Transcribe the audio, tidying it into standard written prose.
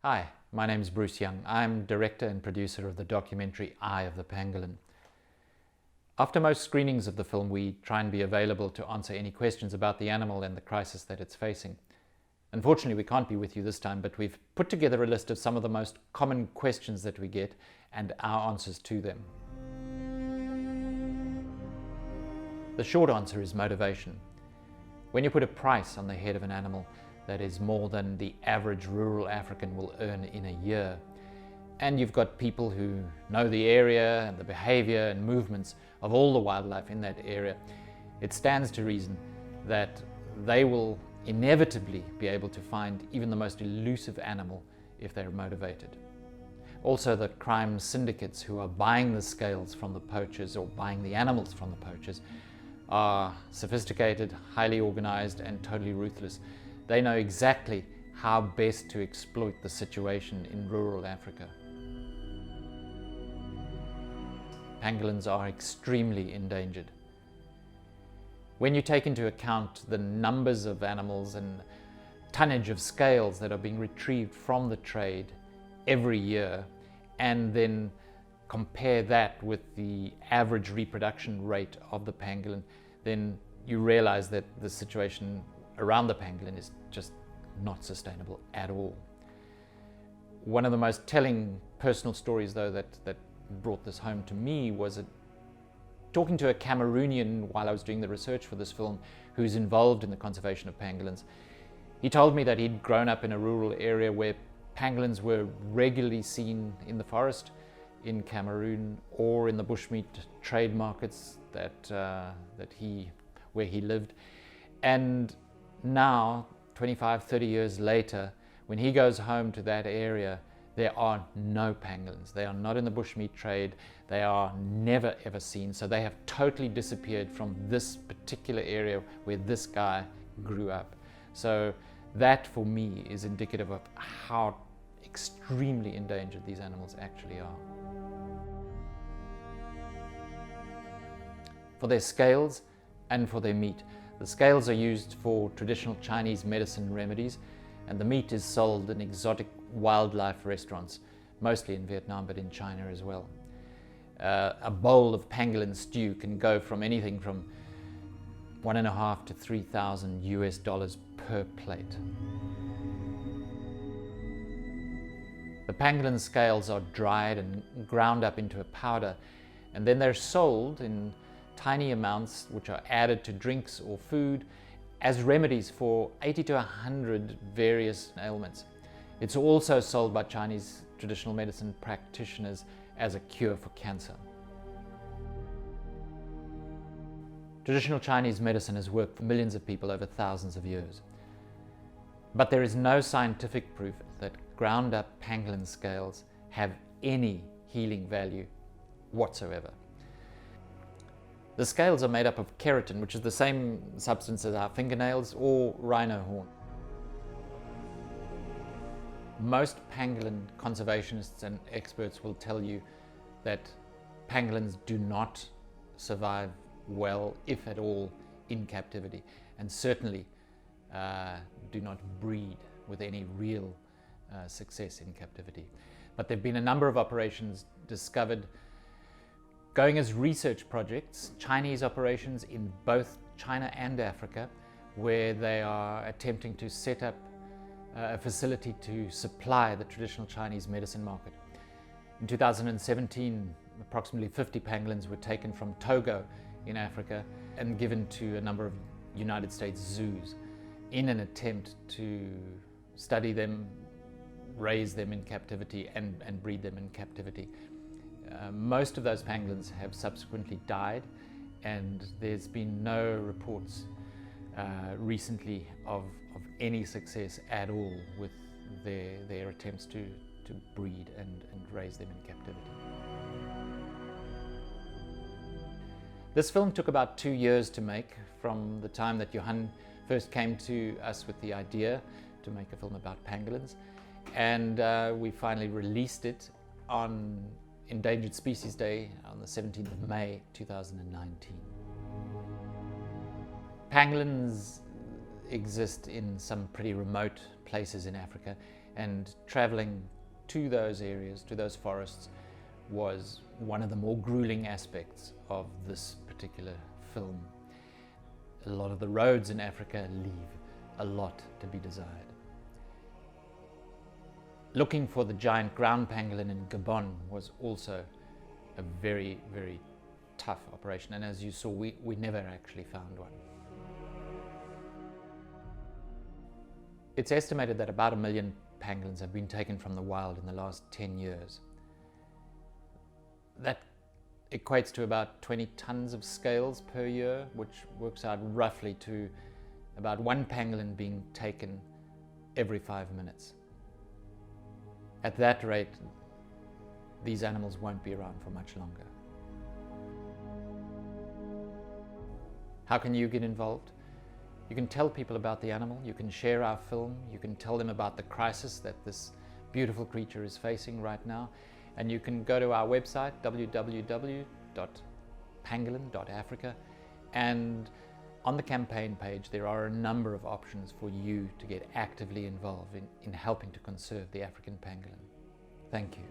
Hi, my name is Bruce Young. I'm director and producer of the documentary Eye of the Pangolin. After most screenings of the film, we try and be available to answer any questions about the animal and the crisis that it's facing. Unfortunately, we can't be with you this time, but we've put together a list of some of the most common questions that we get and our answers to them. The short answer is motivation. When you put a price on the head of an animal that is more than the average rural African will earn in a year, and you've got people who know the area and the behavior and movements of all the wildlife in that area, it stands to reason that they will inevitably be able to find even the most elusive animal if they're motivated. Also, the crime syndicates who are buying the scales from the poachers or buying the animals from the poachers are sophisticated, highly organized, and totally ruthless. They know exactly how best to exploit the situation in rural Africa. Pangolins are extremely endangered. When you take into account the numbers of animals and tonnage of scales that are being retrieved from the trade every year, and then compare that with the average reproduction rate of the pangolin, then you realize that the situation around the pangolin is just not sustainable at all. One of the most telling personal stories, though, that brought this home to me was talking to a Cameroonian while I was doing the research for this film, who's involved in the conservation of pangolins. He told me that he'd grown up in a rural area where pangolins were regularly seen in the forest in Cameroon or in the bushmeat trade markets where he lived. And now, 25, 30 years later, when he goes home to that area, there are no pangolins. They are not in the bushmeat trade. They are never ever seen. So they have totally disappeared from this particular area where this guy grew up. So that for me is indicative of how extremely endangered these animals actually are. For their scales and for their meat. The scales are used for traditional Chinese medicine remedies, and the meat is sold in exotic wildlife restaurants, mostly in Vietnam, but in China as well. A bowl of pangolin stew can go from anything from $1,500 to $3,000 per plate. The pangolin scales are dried and ground up into a powder, and then they're sold in tiny amounts which are added to drinks or food as remedies for 80 to 100 various ailments. It's also sold by Chinese traditional medicine practitioners as a cure for cancer. Traditional Chinese medicine has worked for millions of people over thousands of years. But there is no scientific proof that ground up pangolin scales have any healing value whatsoever. The scales are made up of keratin, which is the same substance as our fingernails or rhino horn. Most pangolin conservationists and experts will tell you that pangolins do not survive well, if at all, in captivity, and certainly do not breed with any real success in captivity. But there have been a number of operations discovered going as research projects, Chinese operations in both China and Africa, where they are attempting to set up a facility to supply the traditional Chinese medicine market. In 2017, approximately 50 pangolins were taken from Togo in Africa and given to a number of United States zoos in an attempt to study them, raise them in captivity, and breed them in captivity. Most of those pangolins have subsequently died, and there's been no reports recently of any success at all with their attempts to breed and raise them in captivity. This film took about 2 years to make, from the time that Johan first came to us with the idea to make a film about pangolins, and we finally released it on Endangered Species Day on the 17th of May 2019. Pangolins exist in some pretty remote places in Africa, And traveling to those areas, to those forests, was one of the more grueling aspects of this particular film. A lot of the roads in Africa leave a lot to be desired. Looking for the giant ground pangolin in Gabon was also a very, very tough operation, and as you saw, we never actually found one. It's estimated that about 1 million pangolins have been taken from the wild in the last 10 years. That equates to about 20 tons of scales per year, which works out roughly to about 1 pangolin being taken every 5 minutes. At that rate, these animals won't be around for much longer. How can you get involved? You can tell people about the animal, you can share our film, you can tell them about the crisis that this beautiful creature is facing right now, and you can go to our website, www.pangolin.africa, and on the campaign page there are a number of options for you to get actively involved in helping to conserve the African pangolin. Thank you.